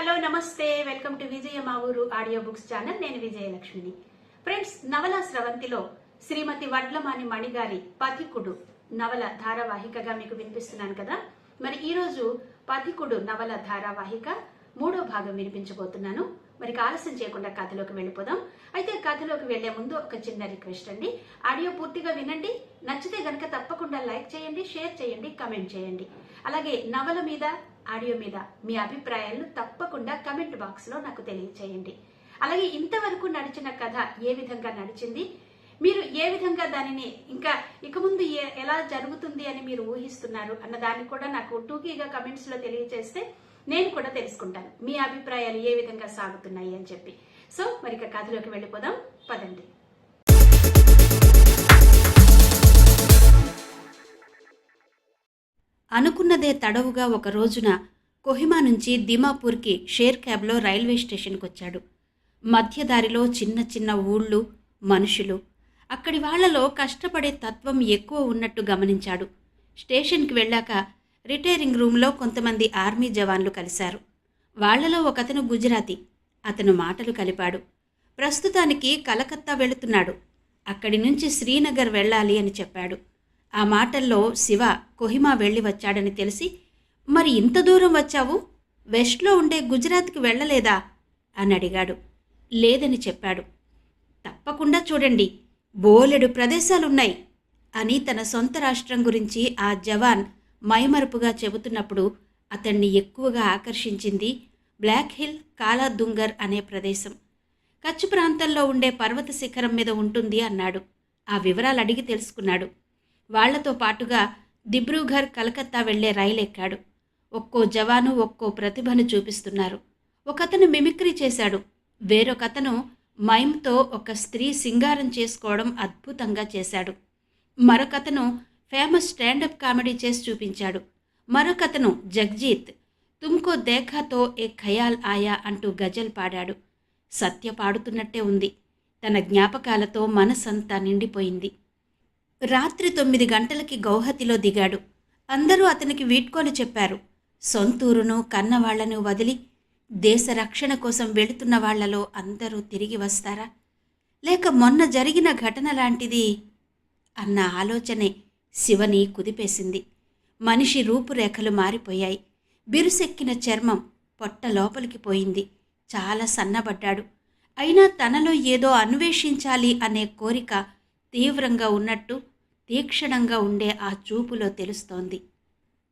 Hello నమస్తే, welcome to విజయ మా ఊరు ఆడియో బుక్స్ ఛానల్. నేను విజయలక్ష్మిని. ఫ్రెండ్స్, నవల స్రవంతిలో శ్రీమతి వడ్లమాని మణిగారి పథికుడు నవల ధారావాహికగా మీకు వినిపిస్తున్నాను కదా. మరి ఈరోజు పథికుడు నవల ధారావాహిక 3వ భాగం వినిపించబోతున్నాను. మరి ఆలస్యం చేయకుండా కథలోకి వెళ్ళిపోదాం. అయితే కథలోకి వెళ్లే ముందు ఒక చిన్న రిక్వెస్ట్ అండి. ఆడియో పూర్తిగా వినండి. నచ్చితే గనక తప్పకుండా లైక్ చేయండి, షేర్ చేయండి, కమెంట్ చేయండి. అలాగే నవల మీద, ఆడియో మీద మీ అభిప్రాయాలను తప్పకుండా కమెంట్ బాక్స్ లో నాకు తెలియచేయండి. అలాగే ఇంతవరకు నడిచిన కథ ఏ విధంగా నడిచింది, మీరు ఏ విధంగా దానిని ఇంకా ఇక ముందు ఎలా జరుగుతుంది అని మీరు ఊహిస్తున్నారు అన్న దాన్ని కూడా నాకు టూకీగా కమెంట్స్ లో తెలియజేస్తే నేను కూడా తెలుసుకుంటాను మీ అభిప్రాయాలు ఏ విధంగా సాగుతున్నాయి అని చెప్పి. సో మరి కథలోకి వెళ్ళిపోదాం, పదండి. అనుకున్నదే తడవుగా ఒక రోజున కొహిమా నుంచి దిమాపూర్కి షేర్ క్యాబ్లో రైల్వే స్టేషన్కి వచ్చాడు. మధ్యదారిలో చిన్న చిన్న ఊళ్ళు, మనుషులు, అక్కడి వాళ్లలో కష్టపడే తత్వం ఎక్కువ ఉన్నట్టు గమనించాడు. స్టేషన్కి వెళ్ళాక రిటైరింగ్ రూమ్లో కొంతమంది ఆర్మీ జవాన్లు కలిశారు. వాళ్లలో ఒకతను గుజరాతీ. అతను మాటలు కలిపాడు. ప్రస్తుతానికి కలకత్తా వెళుతున్నాడు, అక్కడి నుంచి శ్రీనగర్ వెళ్ళాలి అని చెప్పాడు. ఆ మాటల్లో శివ కొహిమా వెళ్ళి వచ్చాడని తెలిసి, మరి ఇంత దూరం వచ్చావు, వెస్ట్లో ఉండే గుజరాత్కి వెళ్ళలేదా అని అడిగాడు. లేదని చెప్పాడు. తప్పకుండా చూడండి, బోలెడు ప్రదేశాలున్నాయి అని తన సొంత రాష్ట్రం గురించి ఆ జవాన్ మైమరుపుగా చెబుతున్నప్పుడు అతన్ని ఎక్కువగా ఆకర్షించింది బ్లాక్ హిల్ కాలా దుంగర్ అనే ప్రదేశం. కచ్ ప్రాంతంలో ఉండే పర్వత శిఖరం మీద ఉంటుంది అన్నాడు. ఆ వివరాలు అడిగి తెలుసుకున్నాడు. వాళ్లతో పాటుగా దిబ్రూఘర్, కలకత్తా వెళ్లే రైలు ఎక్కాడు. ఒక్కో జవాను ఒక్కో ప్రతిభను చూపిస్తున్నారు. ఒకతను మిమిక్రీ చేశాడు. వేరొకతను మైమ్తో ఒక స్త్రీ సింగారం చేసుకోవడం అద్భుతంగా చేశాడు. మరొకతను ఫేమస్ స్టాండప్ కామెడీ చేసి చూపించాడు. మరొకతను జగ్జీత్ తుమ్కో దేఖాతో ఏ ఖయాల్ ఆయా అంటూ గజల్ పాడాడు. సత్య పాడుతున్నట్టే ఉంది. తన జ్ఞాపకాలతో మనసంతా నిండిపోయింది. రాత్రి 9 గంటలకి గౌహతిలో దిగాడు. అందరూ అతనికి వీడ్కోలు చెప్పారు. సొంతూరును, కన్నవాళ్లను వదిలి దేశ రక్షణ కోసం వెళుతున్న వాళ్లలో అందరూ తిరిగి వస్తారా, లేక మొన్న జరిగిన ఘటన లాంటిది అన్న ఆలోచనే శివని కుదిపేసింది. మనిషి రూపురేఖలు మారిపోయాయి. బిరుసెక్కిన చర్మం పొట్ట లోపలికి పోయింది. చాలా సన్నబడ్డాడు. అయినా తనలో ఏదో అన్వేషించాలి అనే కోరిక తీవ్రంగా ఉన్నట్టు తీక్షణంగా ఉండే ఆ చూపులో తెలుస్తోంది.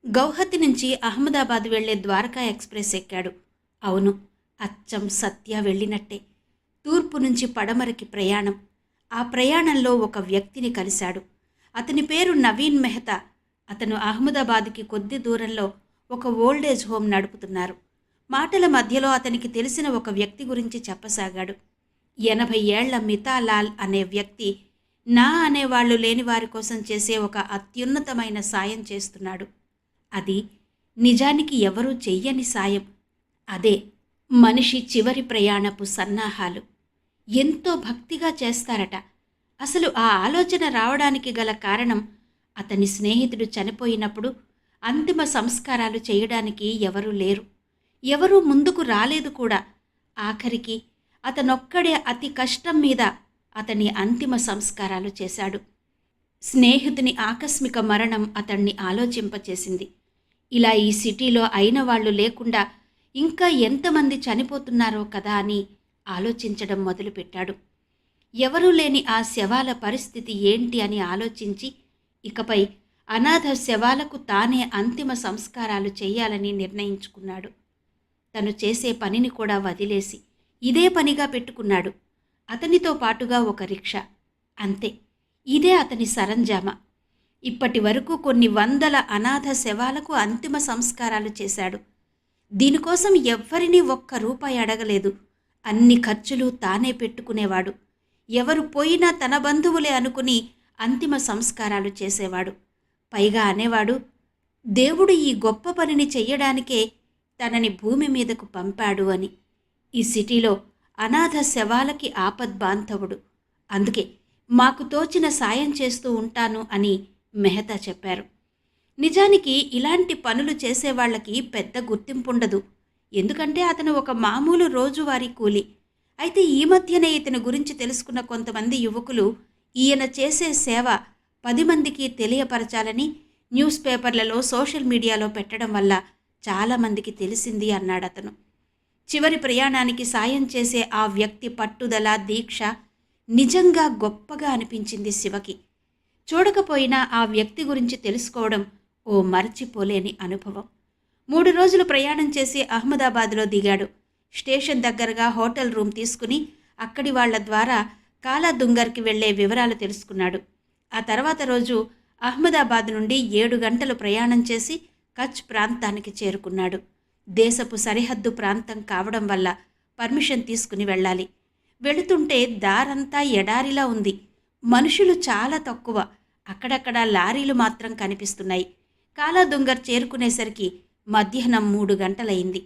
గౌహతి నుంచి అహ్మదాబాద్ వెళ్లే ద్వారకా ఎక్స్ప్రెస్ ఎక్కాడు. అవును, అచ్చం సత్య వెళ్ళినట్టే. తూర్పు నుంచి పడమరకి ప్రయాణం. ఆ ప్రయాణంలో ఒక వ్యక్తిని కలిశాడు. అతని పేరు నవీన్ మెహతా. అతను అహ్మదాబాద్కి కొద్ది దూరంలో ఒక ఓల్డేజ్ హోమ్ నడుపుతున్నారు. మాటల మధ్యలో అతనికి తెలిసిన ఒక వ్యక్తి గురించి చెప్పసాగాడు. 80 ఏళ్ల మితాలాల్ అనే వ్యక్తి నా అనేవాళ్లు లేని వారి కోసం చేసే ఒక అత్యున్నతమైన సాయం చేస్తున్నాడు. అది నిజానికి ఎవరూ చెయ్యని సాయం. అదే మనిషి చివరి ప్రయాణపు సన్నాహాలు. ఎంతో భక్తిగా చేస్తారట. అసలు ఆ ఆలోచన రావడానికి గల కారణం, అతని స్నేహితుడు చనిపోయినప్పుడు అంతిమ సంస్కారాలు చేయడానికి ఎవరూ లేరు. ఎవరూ ముందుకు రాలేదు కూడా. ఆఖరికి అతనొక్కడే అతి కష్టం మీద అతని అంతిమ సంస్కారాలు చేశాడు. స్నేహితుని ఆకస్మిక మరణం అతన్ని ఆలోచింపచేసింది. ఇలా ఈ సిటీలో అయిన వాళ్ళు లేకుండా ఇంకా ఎంతమంది చనిపోతున్నారో కదా అని ఆలోచించడం మొదలుపెట్టాడు. ఎవరూ లేని ఆ శవాల పరిస్థితి ఏంటి అని ఆలోచించి ఇకపై అనాథ శవాలకు తానే అంతిమ సంస్కారాలు చేయాలని నిర్ణయించుకున్నాడు. తను చేసే పనిని కూడా వదిలేసి ఇదే పనిగా పెట్టుకున్నాడు. అతనితో పాటుగా ఒక రిక్షా. అంతే, ఇదే అతని సరంజామా. ఇప్పటి వరకు కొన్ని వందల అనాథ శవాలకు అంతిమ సంస్కారాలు చేశాడు. దీనికోసం ఎవ్వరినీ ఒక్క రూపాయి అడగలేదు. అన్ని ఖర్చులు తానే పెట్టుకునేవాడు. ఎవరు పోయినా తన బంధువులే అనుకుని అంతిమ సంస్కారాలు చేసేవాడు. పైగా అనేవాడు, దేవుడు ఈ గొప్ప పనిని చెయ్యడానికే తనని భూమి మీదకు పంపాడు అని. ఈ సిటీలో అనాథ శవాలకి ఆపద్బాంధవుడు. అందుకే మాకు తోచిన సాయం చేస్తూ ఉంటాను అని మెహతా చెప్పారు. నిజానికి ఇలాంటి పనులు చేసేవాళ్లకి పెద్ద గుర్తింపుండదు. ఎందుకంటే అతను ఒక మామూలు రోజువారీ కూలి. అయితే ఈ మధ్యనే ఇతని గురించి తెలుసుకున్న కొంతమంది యువకులు ఈయన చేసే సేవ 10 మందికి తెలియపరచాలని న్యూస్ పేపర్లలో, సోషల్ మీడియాలో పెట్టడం వల్ల చాలామందికి తెలిసింది అన్నాడతను. చివరి ప్రయాణానికి సాయం చేసే ఆ వ్యక్తి పట్టుదల, దీక్ష నిజంగా గొప్పగా అనిపించింది శివకి. చూడకపోయినా ఆ వ్యక్తి గురించి తెలుసుకోవడం ఓ మరచిపోలేని అనుభవం. 3 రోజులు ప్రయాణం చేసి అహ్మదాబాద్లో దిగాడు. స్టేషన్ దగ్గరగా హోటల్ రూమ్ తీసుకుని అక్కడి వాళ్ల ద్వారా కాలా దుంగర్కి వెళ్లే వివరాలు తెలుసుకున్నాడు. ఆ తర్వాత రోజు అహ్మదాబాద్ నుండి 7 గంటలు ప్రయాణం చేసి కచ్ ప్రాంతానికి చేరుకున్నాడు. దేశపు సరిహద్దు ప్రాంతం కావడం వల్ల పర్మిషన్ తీసుకుని వెళ్ళాలి. వెళుతుంటే దారంతా ఎడారిలా ఉంది. మనుషులు చాలా తక్కువ. అక్కడక్కడ లారీలు మాత్రం కనిపిస్తున్నాయి. కాలా దుంగర్ చేరుకునేసరికి మధ్యాహ్నం 3 గంటలయింది.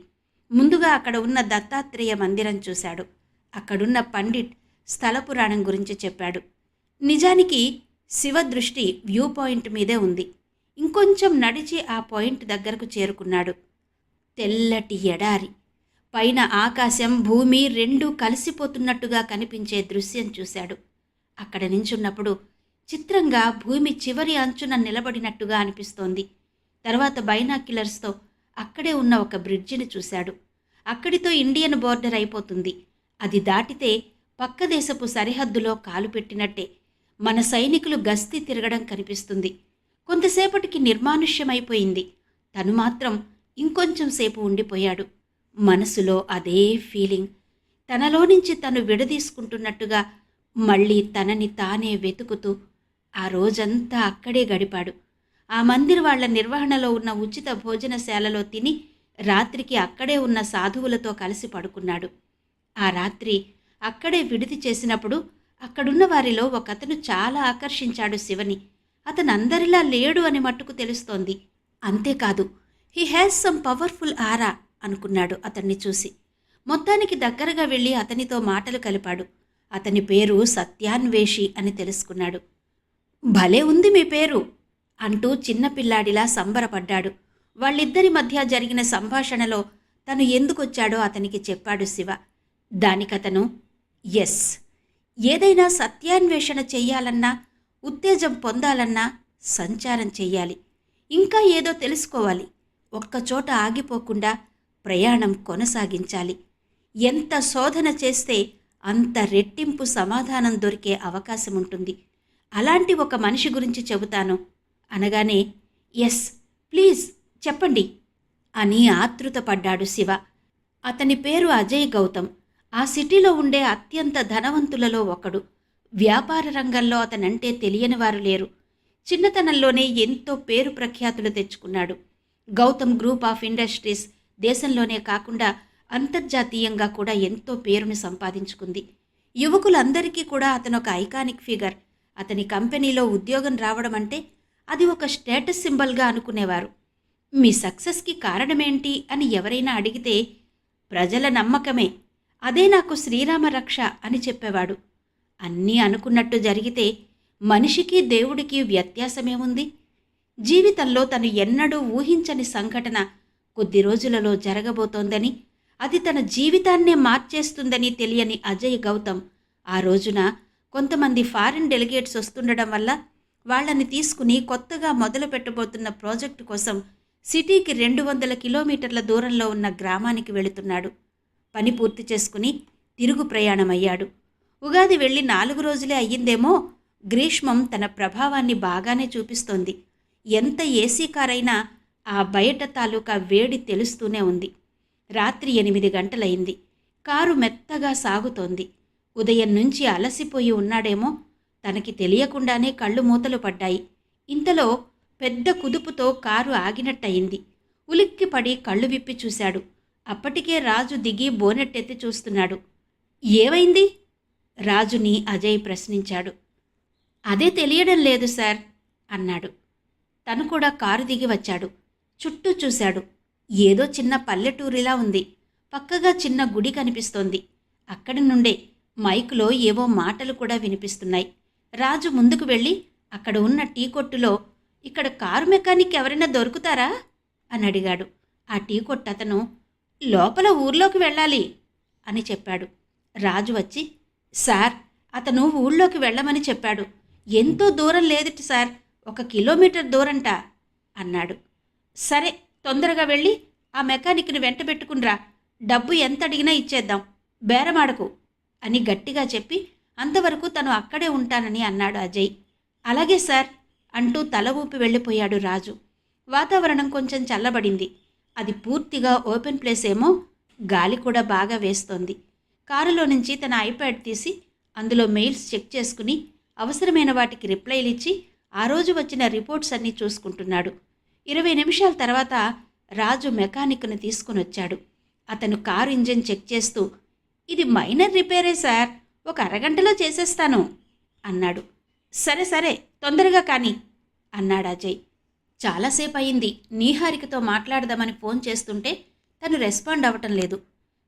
ముందుగా అక్కడ ఉన్న దత్తాత్రేయ మందిరం చూశాడు. అక్కడున్న పండిట్ స్థల పురాణం గురించి చెప్పాడు. నిజానికి శివ దృష్టి వ్యూ పాయింట్ మీదే ఉంది. ఇంకొంచెం నడిచి ఆ పాయింట్ దగ్గరకు చేరుకున్నాడు. తెల్లటి ఎడారి, పైన ఆకాశం, భూమి రెండూ కలిసిపోతున్నట్టుగా కనిపించే దృశ్యం చూశాడు. అక్కడ నించున్నప్పుడు చిత్రంగా భూమి చివరి అంచున నిలబడినట్టుగా అనిపిస్తోంది. తర్వాత బైనాక్యులర్స్తో అక్కడే ఉన్న ఒక బ్రిడ్జిని చూశాడు. అక్కడితో ఇండియన్ బోర్డర్ అయిపోతుంది. అది దాటితే పక్క దేశపు సరిహద్దులో కాలు పెట్టినట్టే మన సైనికులు గస్తీ తిరగడం కనిపిస్తుంది. కొంతసేపటికి నిర్మానుష్యమైపోయింది. తను మాత్రం ఇంకొంచెం సేపు ఉండిపోయాడు. మనసులో అదే ఫీలింగ్. తనలో నుంచి తను విడదీసుకుంటున్నట్టుగా మళ్ళీ తనని తానే వెతుకుతూ ఆ రోజంతా అక్కడే గడిపాడు. ఆ మందిర్ వాళ్ల నిర్వహణలో ఉన్న ఉచిత భోజనశాలలో తిని రాత్రికి అక్కడే ఉన్న సాధువులతో కలిసి పడుకున్నాడు. ఆ రాత్రి అక్కడే విడిది చేసినప్పుడు అక్కడున్న వారిలో ఒకతను చాలా ఆకర్షించాడు శివని. అతను అందరిలా లేడు అని మట్టుకు తెలుస్తోంది. అంతేకాదు, హీ హ్యాస్ సమ్ పవర్ఫుల్ ఆరా అనుకున్నాడు అతన్ని చూసి. మొత్తానికి దగ్గరగా వెళ్ళి అతనితో మాటలు కలిపాడు. అతని పేరు సత్యాన్వేషి అని తెలుసుకున్నాడు. భలే ఉంది మీ పేరు అంటూ చిన్నపిల్లాడిలా సంబరపడ్డాడు. వాళ్ళిద్దరి మధ్య జరిగిన సంభాషణలో తను ఎందుకొచ్చాడో అతనికి చెప్పాడు శివ. దానికతను ఎస్, ఏదైనా సత్యాన్వేషణ చెయ్యాలన్నా, ఉత్తేజం పొందాలన్నా సంచారం చెయ్యాలి. ఇంకా ఏదో తెలుసుకోవాలి. ఒక్కచోట ఆగిపోకుండా ప్రయాణం కొనసాగించాలి. ఎంత శోధన చేస్తే అంత రెట్టింపు సమాధానం దొరికే అవకాశం ఉంటుంది. అలాంటి ఒక మనిషి గురించి చెబుతాను అనగానే ఎస్ ప్లీజ్ చెప్పండి అని ఆతృతపడ్డాడు శివ. అతని పేరు అజయ్ గౌతమ్. ఆ సిటీలో ఉండే అత్యంత ధనవంతులలో ఒకడు. వ్యాపార రంగంలో అతనంటే తెలియని వారు లేరు. చిన్నతనంలోనే ఎంతో పేరు ప్రఖ్యాతులు తెచ్చుకున్నాడు. గౌతమ్ గ్రూప్ ఆఫ్ ఇండస్ట్రీస్ దేశంలోనే కాకుండా అంతర్జాతీయంగా కూడా ఎంతో పేరును సంపాదించుకుంది. యువకులందరికీ కూడా అతనొక ఐకానిక్ ఫిగర్. అతని కంపెనీలో ఉద్యోగం రావడం అంటే అది ఒక స్టేటస్ సింబల్గా అనుకునేవారు. మీ సక్సెస్కి కారణమేంటి అని ఎవరైనా అడిగితే ప్రజల నమ్మకమే, అదే నాకు శ్రీరామ రక్ష అని చెప్పేవాడు. అన్నీ అనుకున్నట్టు జరిగితే మనిషికి దేవుడికి వ్యత్యాసమేముంది? జీవితంలో తను ఎన్నడూ ఊహించని సంఘటన కొద్ది రోజులలో జరగబోతోందని, అది తన జీవితాన్నే మార్చేస్తుందని తెలియని అజయ్ గౌతమ్ ఆ రోజున కొంతమంది ఫారిన్ డెలిగేట్స్ వస్తుండడం వల్ల వాళ్ళని తీసుకుని కొత్తగా మొదలు పెట్టబోతున్న ప్రాజెక్టు కోసం సిటీకి 200 కిలోమీటర్ల దూరంలో ఉన్న గ్రామానికి వెళుతున్నాడు. పని పూర్తి చేసుకుని తిరుగు ప్రయాణమయ్యాడు. ఉగాది వెళ్ళి 4 రోజులే అయ్యిందేమో. గ్రీష్మం తన ప్రభావాన్ని బాగానే చూపిస్తోంది. ఎంత ఏసీ కారైనా ఆ బయట తాలూకా వేడి తెలుస్తూనే ఉంది. రాత్రి 8 గంటలయింది. కారు మెత్తగా సాగుతోంది. ఉదయం నుంచి అలసిపోయి ఉన్నాడేమో, తనకి తెలియకుండానే కళ్ళు మూతలు పడ్డాయి. ఇంతలో పెద్ద కుదుపుతో కారు ఆగినట్టయింది. ఉలిక్కిపడి కళ్ళు విప్పి చూశాడు. అప్పటికే రాజు దిగి బోనెట్టెత్తి చూస్తున్నాడు. ఏమైంది? రాజుని అజయ్ ప్రశ్నించాడు. అదే తెలియడం లేదు సార్ అన్నాడు. తను కూడా కారు దిగి వచ్చాడు. చుట్టూ చూశాడు. ఏదో చిన్న పల్లెటూరిలా ఉంది. పక్కగా చిన్న గుడి కనిపిస్తోంది. అక్కడి నుండే మైకులో ఏవో మాటలు కూడా వినిపిస్తున్నాయి. రాజు ముందుకు వెళ్ళి అక్కడ ఉన్న టీ కొట్టులో ఇక్కడ కారు మెకానిక్ ఎవరైనా దొరుకుతారా అని అడిగాడు. ఆ టీ కొట్టు అతను, లోపల ఊర్లోకి వెళ్ళాలి అని చెప్పాడు. రాజు వచ్చి, సార్, అతను ఊళ్ళోకి వెళ్ళమని చెప్పాడు. ఎంతో దూరం లేదుట సార్, 1 కిలోమీటర్ దూరంట అన్నాడు. సరే, తొందరగా వెళ్ళి ఆ మెకానిక్ని వెంటబెట్టుకునిరా. డబ్బు ఎంత అడిగినా ఇచ్చేద్దాం, బేరమాడకు అని గట్టిగా చెప్పి అంతవరకు తను అక్కడే ఉంటానని అన్నాడు అజయ్. అలాగే సార్ అంటూ తల ఊపి వెళ్ళిపోయాడు రాజు. వాతావరణం కొంచెం చల్లబడింది. అది పూర్తిగా ఓపెన్ ప్లేస్ ఏమో, గాలి కూడా బాగా వేస్తోంది. కారులో నుంచి తన ఐప్యాడ్ తీసి అందులో మెయిల్స్ చెక్ చేసుకుని అవసరమైన వాటికి రిప్లైలు ఇచ్చి ఆ రోజు వచ్చిన రిపోర్ట్స్ అన్నీ చూసుకుంటున్నాడు. 20 నిమిషాల తర్వాత రాజు మెకానిక్ను తీసుకుని వచ్చాడు. అతను కారు ఇంజిన్ చెక్ చేస్తూ, ఇది మైనర్ రిపేరే సార్, 1 అరగంటలో చేసేస్తాను అన్నాడు. సరే సరే, తొందరగా కానీ అన్నాడు అజయ్. చాలాసేపు అయింది. నీహారికతో మాట్లాడదామని ఫోన్ చేస్తుంటే తను రెస్పాండ్ అవ్వటం లేదు.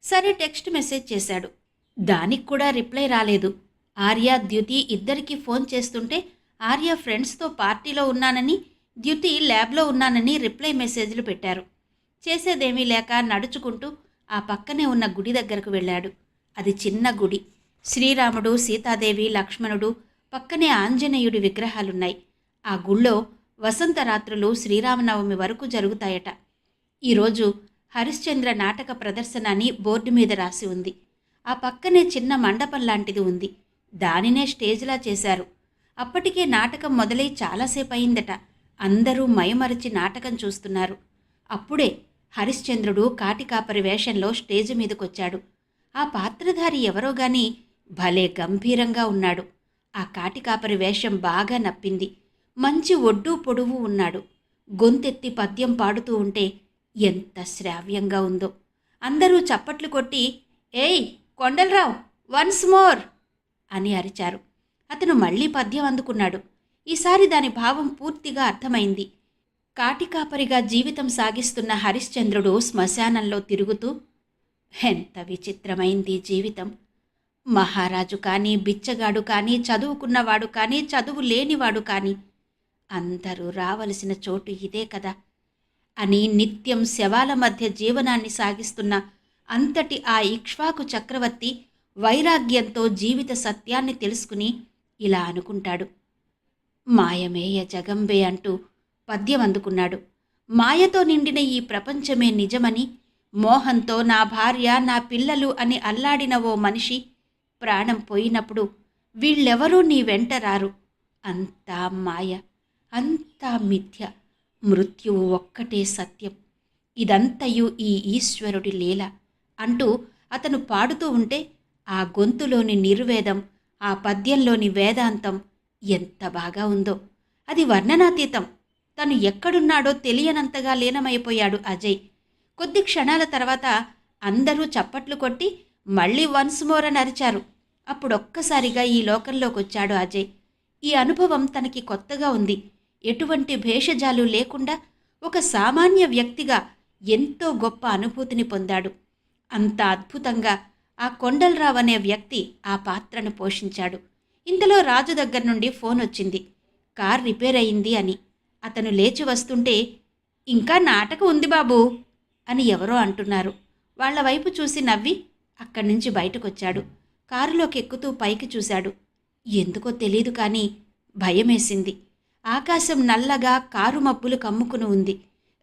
సరే, టెక్స్ట్ మెసేజ్ చేశాడు. దానికి కూడా రిప్లై రాలేదు. ఆర్య, ద్యుతి ఇద్దరికీ ఫోన్ చేస్తుంటే ఆర్య ఫ్రెండ్స్తో పార్టీలో ఉన్నానని, ద్యుతి ల్యాబ్లో ఉన్నానని రిప్లై మెసేజ్లు పెట్టారు. చేసేదేమీ లేక నడుచుకుంటూ ఆ పక్కనే ఉన్న గుడి దగ్గరకు వెళ్ళాడు. అది చిన్న గుడి. శ్రీరాముడు, సీతాదేవి, లక్ష్మణుడు, పక్కనే ఆంజనేయుడి విగ్రహాలున్నాయి. ఆ గుళ్ళో వసంతరాత్రులు శ్రీరామనవమి వరకు జరుగుతాయట. ఈరోజు హరిశ్చంద్ర నాటక ప్రదర్శన అని బోర్డు మీద రాసి ఉంది. ఆ పక్కనే చిన్న మండపం లాంటిది ఉంది. దానినే స్టేజ్లా చేశారు. అప్పటికే నాటకం మొదలై చాలాసేపు అయిందట. అందరూ మైమరచి నాటకం చూస్తున్నారు. అప్పుడే హరిశ్చంద్రుడు కాటికాపరి వేషంలో స్టేజ్ మీదకొచ్చాడు. ఆ పాత్రధారి ఎవరో గాని భలే గంభీరంగా ఉన్నాడు. ఆ కాటికాపరి వేషం బాగా నప్పింది. మంచి ఒడ్డు పొడువు ఉన్నాడు. గొంతెత్తి పద్యం పాడుతూ ఉంటే ఎంత శ్రావ్యంగా ఉందో. అందరూ చప్పట్లు కొట్టి, ఏయ్ కొండలరావు, వన్స్ మోర్ అని అరిచారు. అతను మళ్లీ పద్యం అందుకున్నాడు. ఈసారి దాని భావం పూర్తిగా అర్థమైంది. కాటికాపరిగా జీవితం సాగిస్తున్న హరిశ్చంద్రుడు శ్మశానంలో తిరుగుతూ, ఎంత విచిత్రమైంది జీవితం. మహారాజు కానీ, బిచ్చగాడు కానీ, చదువుకున్నవాడు కానీ, చదువు లేనివాడు కానీ, అందరూ రావలసిన చోటు ఇదే కదా అని నిత్యం శవాల మధ్య జీవనాన్ని సాగిస్తున్న అంతటి ఆ ఇక్ష్వాకు చక్రవర్తి వైరాగ్యంతో జీవిత సత్యాన్ని తెలుసుకుని ఇలా అనుకుంటాడు. మాయమేయ జగంబే అంటూ పద్యం అందుకున్నాడు. మాయతో నిండిన ఈ ప్రపంచమే నిజమని, మోహంతో నా భార్య, నా పిల్లలు అని అల్లాడిన ఓ మనిషి ప్రాణం పోయినప్పుడు వీళ్ళెవరూ నీ వెంట రారు. అంతా మాయ, అంతా మిథ్య, మృత్యువు ఒక్కటే సత్యం. ఇదంతయు ఈ ఈశ్వరుడి లీల అంటూ అతను పాడుతూ ఉంటే ఆ గొంతులోని నిర్వేదం, ఆ పద్యంలోని వేదాంతం ఎంత బాగా ఉందో. అది వర్ణనాతీతం. తను ఎక్కడున్నాడో తెలియనంతగా లీనమైపోయాడు అజయ్. కొద్ది క్షణాల తర్వాత అందరూ చప్పట్లు కొట్టి మళ్ళీ వన్స్ మోర్ అని అరిచారు. అప్పుడొక్కసారిగా ఈ లోకంలోకొచ్చాడు అజయ్. ఈ అనుభవం తనకి కొత్తగా ఉంది. ఎటువంటి భేషజాలు లేకుండా ఒక సామాన్య వ్యక్తిగా ఎంతో గొప్ప అనుభూతిని పొందాడు. అంత అద్భుతంగా ఆ కొండలరావు అనే వ్యక్తి ఆ పాత్రను పోషించాడు. ఇంతలో రాజు దగ్గర నుండి ఫోన్ వచ్చింది. కార్ రిపేర్ అయింది అని. అతను లేచి వస్తుంటే, ఇంకా నాటకం ఉంది బాబూ అని ఎవరో అంటున్నారు. వాళ్ల వైపు చూసి నవ్వి అక్కడి నుంచి బయటకొచ్చాడు. కారులోకి ఎక్కుతూ పైకి చూశాడు. ఎందుకో తెలీదు కానీ భయమేసింది. ఆకాశం నల్లగా కారు మబ్బులు కమ్ముకుని ఉంది.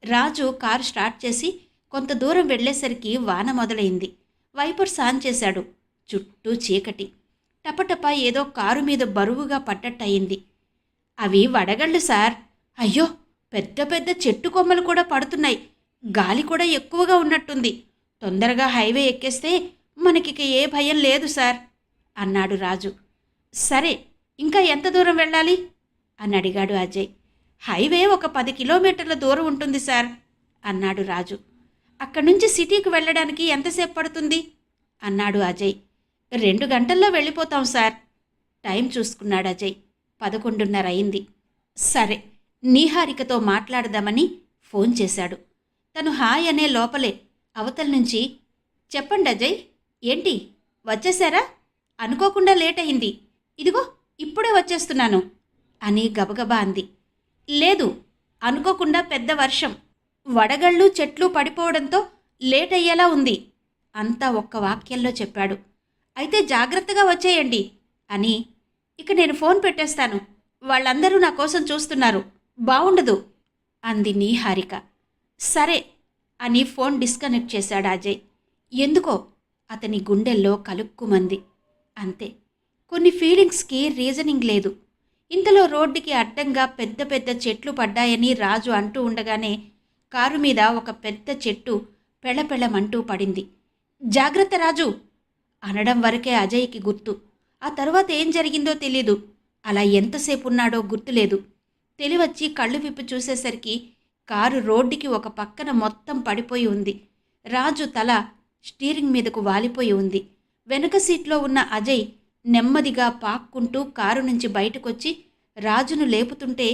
రాజు కారు స్టార్ట్ చేసి కొంత దూరం వెళ్లేసరికి వాన మొదలైంది. వైపర్స్ ఆన్ చేశాడు. చుట్టూ చీకటి. టపటప ఏదో కారు మీద బరువుగా పడ్డట్టయింది. అవి వడగళ్ళు సార్. అయ్యో, పెద్ద పెద్ద చెట్టు కొమ్మలు కూడా పడుతున్నాయి. గాలి కూడా ఎక్కువగా ఉన్నట్టుంది. తొందరగా హైవే ఎక్కేస్తే మనకిక ఏ భయం లేదు సార్ అన్నాడు రాజు. సరే, ఇంకా ఎంత దూరం వెళ్ళాలి అని అడిగాడు అజయ్. హైవే ఒక 10 కిలోమీటర్ల దూరం ఉంటుంది సార్ అన్నాడు రాజు. అక్కడి నుంచి సిటీకి వెళ్ళడానికి ఎంతసేపు పడుతుంది అన్నాడు అజయ్. 2 గంటల్లో వెళ్ళిపోతాం సార్. టైం చూసుకున్నాడు అజయ్. 11:30 అయింది. సరే, నీహారికతో మాట్లాడదామని ఫోన్ చేశాడు. తను హాయ్ అనే లోపలే అవతల నుంచి, చెప్పండి అజయ్, ఏంటి వచ్చేశారా? అనుకోకుండా లేట్ అయింది. ఇదిగో ఇప్పుడే వచ్చేస్తున్నాను అని గబగబా అంది. లేదు, అనుకోకుండా పెద్ద వర్షం, వడగళ్ళు చెట్లు పడిపోవడంతో లేట్ అయ్యేలా ఉంది అంతా ఒక్క వాక్యంలో చెప్పాడు. అయితే జాగ్రత్తగా వచ్చేయండి అని. ఇక నేను ఫోన్ పెట్టేస్తాను, వాళ్ళందరూ నా కోసం చూస్తున్నారు, బావుండదు అంది నీహారిక. సరే అని ఫోన్ డిస్కనెక్ట్ చేశాడు అజయ్. ఎందుకో అతని గుండెల్లో కలుక్కుమంది. అంతే, కొన్ని ఫీలింగ్స్కి రీజనింగ్ లేదు. ఇంతలో రోడ్డుకి అడ్డంగా పెద్ద పెద్ద చెట్లు పడ్డాయని రాజు అంటూ ఉండగానే కారు మీద ఒక పెద్ద చెట్టు పెళపెళమంటూ పడింది. జాగ్రత్త రాజు అనడం వరకే అజయ్కి గుర్తు. ఆ తర్వాత ఏం జరిగిందో తెలీదు. అలా ఎంతసేపు ఉన్నాడో గుర్తులేదు. తెలివచ్చి కళ్ళు విప్పి చూసేసరికి కారు రోడ్డుకి ఒక పక్కన మొత్తం పడిపోయి ఉంది. రాజు తల స్టీరింగ్ మీదకు వాలిపోయి ఉంది. వెనుక సీట్లో ఉన్న అజయ్ నెమ్మదిగా పాక్కుంటూ కారు నుంచి బయటకొచ్చి రాజును లేపుతుంటే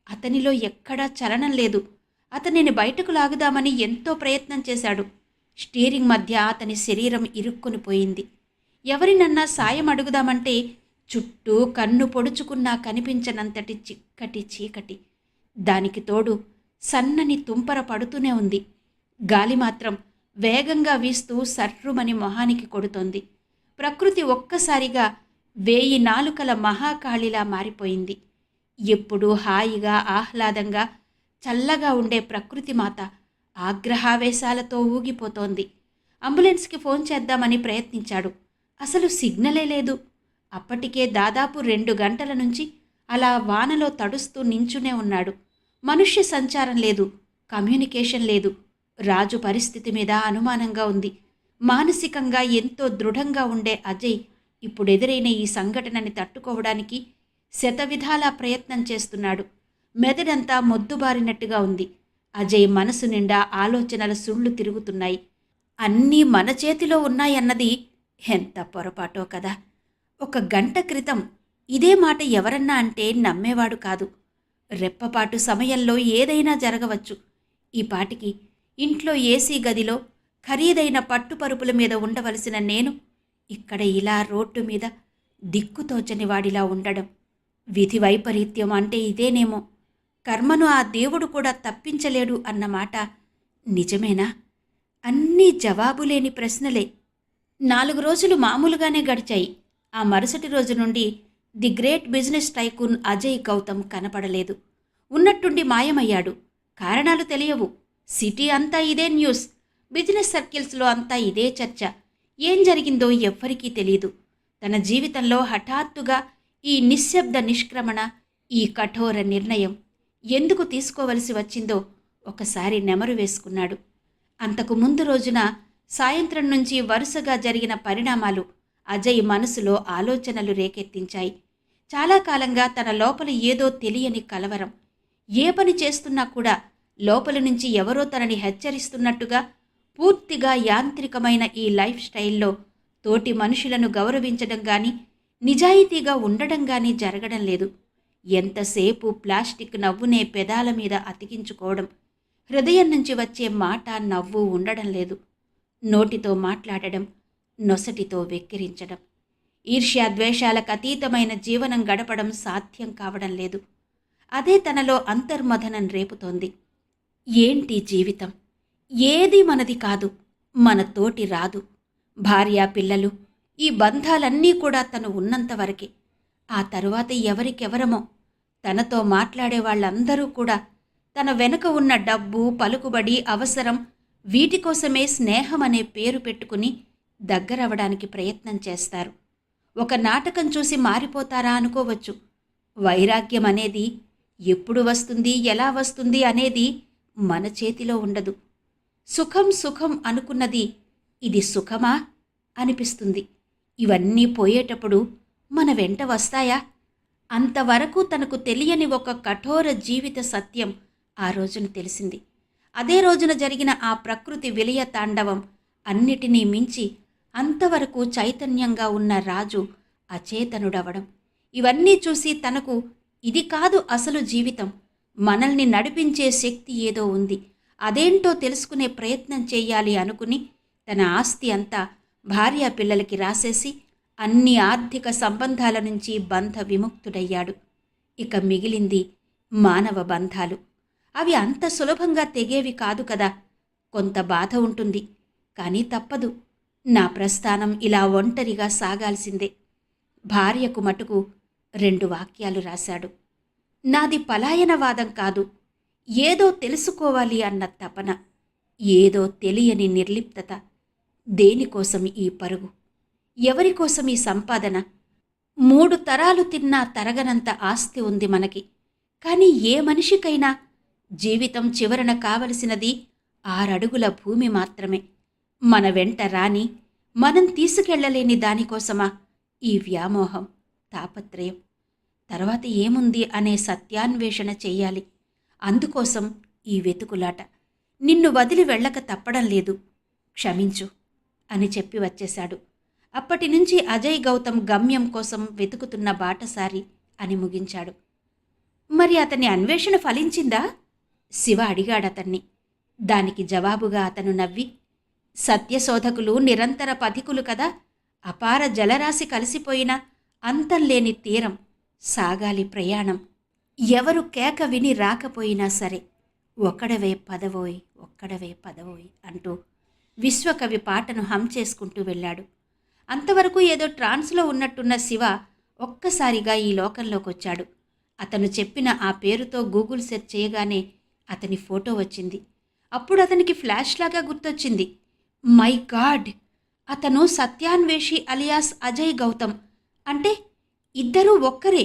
అతనిలో ఎక్కడా చలనం లేదు. అతనిని బయటకు లాగుదామని ఎంతో ప్రయత్నం చేశాడు. స్టీరింగ్ మధ్య అతని శరీరం ఇరుక్కుని పోయింది. ఎవరినన్నా సాయం అడుగుదామంటే చుట్టూ కన్ను పొడుచుకున్నా కనిపించనంతటి చిక్కటి చీకటి. దానికి తోడు సన్నని తుంపర పడుతూనే ఉంది. గాలి మాత్రం వేగంగా వీస్తూ సర్రుమని మొహానికి కొడుతోంది. ప్రకృతి ఒక్కసారిగా 1000 నాలుకల మహాకాళిలా మారిపోయింది. ఎప్పుడూ హాయిగా ఆహ్లాదంగా చల్లగా ఉండే ప్రకృతి మాత ఆగ్రహావేశాలతో ఊగిపోతోంది. అంబులెన్స్కి ఫోన్ చేద్దామని ప్రయత్నించాడు. అసలు సిగ్నలే లేదు. అప్పటికే దాదాపు 2 గంటల నుంచి అలా వానలో తడుస్తూ నించునే ఉన్నాడు. మనుష్య సంచారం లేదు, కమ్యూనికేషన్ లేదు. రాజు పరిస్థితి మీద అనుమానంగా ఉంది. మానసికంగా ఎంతో దృఢంగా ఉండే అజయ్ ఇప్పుడెదురైన ఈ సంఘటనని తట్టుకోవడానికి శతవిధాలా ప్రయత్నం చేస్తున్నాడు. మెదడంతా మొద్దుబారినట్టుగా ఉంది. అజయ్ మనసు నిండా ఆలోచనల సుళ్ళు తిరుగుతున్నాయి. అన్నీ మన చేతిలో ఉన్నాయన్నది ఎంత పొరపాటో కదా. 1 గంట క్రితం ఇదే మాట ఎవరన్నా అంటే నమ్మేవాడు కాదు. రెప్పపాటు సమయంలో ఏదైనా జరగవచ్చు. ఈ పాటికి ఇంట్లో ఏసీ గదిలో ఖరీదైన పట్టుపరుపుల మీద ఉండవలసిన నేను ఇక్కడ ఇలా రోడ్డు మీద దిక్కుతోచని వాడిలా ఉండడం. విధి వైపరీత్యం అంటే ఇదేనేమో. కర్మను ఆ దేవుడు కూడా తప్పించలేడు అన్నమాట నిజమేనా? అన్నీ జవాబులేని ప్రశ్నలే. 4 రోజులు మామూలుగానే గడిచాయి. ఆ మరుసటి రోజు నుండి the great business tycoon Ajay Gautam కనపడలేదు. ఉన్నట్టుండి మాయమయ్యాడు. కారణాలు తెలియవు. సిటీ అంతా ఇదే న్యూస్. బిజినెస్ సర్కిల్స్లో అంతా ఇదే చర్చ. ఏం జరిగిందో ఎవ్వరికీ తెలీదు. తన జీవితంలో హఠాత్తుగా ఈ నిశ్శబ్ద నిష్క్రమణ, ఈ కఠోర నిర్ణయం ఎందుకు తీసుకోవలసి వచ్చిందో ఒకసారి నెమరు వేసుకున్నాడు. అంతకు ముందు రోజున సాయంత్రం నుంచి వరుసగా జరిగిన పరిణామాలు అజయ్ మనసులో ఆలోచనలు రేకెత్తించాయి. చాలా కాలంగా తన లోపల ఏదో తెలియని కలవరం. ఏ పని చేస్తున్నా కూడా లోపలి నుంచి ఎవరో తనని హెచ్చరిస్తున్నట్టుగా పూర్తిగా యాంత్రికమైన ఈ లైఫ్ స్టైల్లో తోటి మనుషులను గౌరవించడం కానీ, నిజాయితీగా ఉండడం కానీ జరగడం లేదు. ఎంతసేపు ప్లాస్టిక్ నవ్వునే పెదాల మీద అతికించుకోవడం. హృదయం నుంచి వచ్చే మాట నవ్వు ఉండడం లేదు. నోటితో మాట్లాడడం, నొసటితో వెక్కిరించడం. ఈర్ష్యాద్వేషాలకు అతీతమైన జీవనం గడపడం సాధ్యం కావడం లేదు. అదే తనలో అంతర్మథనం రేపుతోంది. ఏంటి జీవితం? ఏది మనది కాదు, మన తోటి రాదు. భార్య, పిల్లలు, ఈ బంధాలన్నీ కూడా తను ఉన్నంతవరకే. ఆ తరువాత ఎవరికెవరమో. తనతో మాట్లాడే వాళ్ళందరూ కూడా తన వెనుక ఉన్న డబ్బు, పలుకుబడి, అవసరం, వీటి కోసమే స్నేహం అనే పేరు పెట్టుకుని దగ్గరవడానికి ప్రయత్నం చేస్తారు. ఒక నాటకం చూసి మారిపోతారా అనుకోవచ్చు. వైరాగ్యం అనేది ఎప్పుడు వస్తుంది, ఎలా వస్తుంది అనేది మన చేతిలో ఉండదు. సుఖం సుఖం అనుకున్నది ఇది సుఖమా అనిపిస్తుంది. ఇవన్నీ పోయేటప్పుడు మన వెంట వస్తాయా? అంతవరకు తనకు తెలియని ఒక కఠోర జీవిత సత్యం ఆ రోజున తెలిసింది. అదే రోజున జరిగిన ఆ ప్రకృతి విలయ తాండవం అన్నిటినీ మించి అంతవరకు చైతన్యంగా ఉన్న రాజు అచేతనుడవడం. ఇవన్నీ చూసి తనకు ఇది కాదు అసలు జీవితం, మనల్ని నడిపించే శక్తి ఏదో ఉంది, అదేంటో తెలుసుకునే ప్రయత్నం చేయాలి అనుకుని తన ఆస్తి అంతా భార్యా పిల్లలకి రాసేసి అన్ని ఆర్థిక సంబంధాల నుంచి బంధ విముక్తుడయ్యాడు. ఇక మిగిలింది మానవ బంధాలు. అవి అంత సులభంగా తెగేవి కాదు కదా. కొంత బాధ ఉంటుంది, కానీ తప్పదు. నా ప్రస్థానం ఇలా ఒంటరిగా సాగాల్సిందే. భార్యకు మటుకు 2 వాక్యాలు రాశాడు. నాది పలాయనవాదం కాదు, ఏదో తెలుసుకోవాలి అన్న తపన, ఏదో తెలియని నిర్లిప్తత. దేనికోసం ఈ పరుగు? ఎవరికోసం ఈ సంపాదన? 3 తరాలు తిన్నా తరగనంత ఆస్తి ఉంది మనకి. కానీ ఏ మనిషికైనా జీవితం చివరన కావలసినది 6 అడుగుల భూమి మాత్రమే. మన వెంట రాని, మనం తీసుకెళ్లలేని దానికోసమా ఈ వ్యామోహం, తాపత్రయం? తర్వాత ఏముంది అనే సత్యాన్వేషణ చెయ్యాలి. అందుకోసం ఈ వెతుకులాట. నిన్ను వదిలి వెళ్ళక తప్పడం లేదు, క్షమించు అని చెప్పి వచ్చేశాడు. అప్పటినుంచి అజయ్ గౌతమ్ గమ్యం కోసం వెతుకుతున్న బాటసారి అని ముగించాడు. మరి అతని అన్వేషణ ఫలించిందా? శివ అడిగాడతన్ని. దానికి జవాబుగా అతను నవ్వి, సత్యశోధకులు నిరంతర పథికులు కదా, అపార జలరాశి కలిసిపోయిన అంతంలేని తీరం, సాగాలి ప్రయాణం. ఎవరు కేక విని రాకపోయినా సరే, ఒక్కడవే పదవోయ్, ఒక్కడవే పదవోయ్ అంటూ విశ్వకవి పాటను హమ్ చేసుకుంటూ వెళ్ళాడు. అంతవరకు ఏదో ట్రాన్స్లో ఉన్నట్టున్న శివ ఒక్కసారిగా ఈ లోకంలోకొచ్చాడు. అతను చెప్పిన ఆ పేరుతో గూగుల్ సెర్చ్ చేయగానే అతని ఫోటో వచ్చింది. అప్పుడు అతనికి ఫ్లాష్ లాగా గుర్తొచ్చింది. మై గాడ్, అతను సత్యాన్వేషి అలియాస్ అజయ్ గౌతమ్. అంటే ఇద్దరూ ఒక్కరే.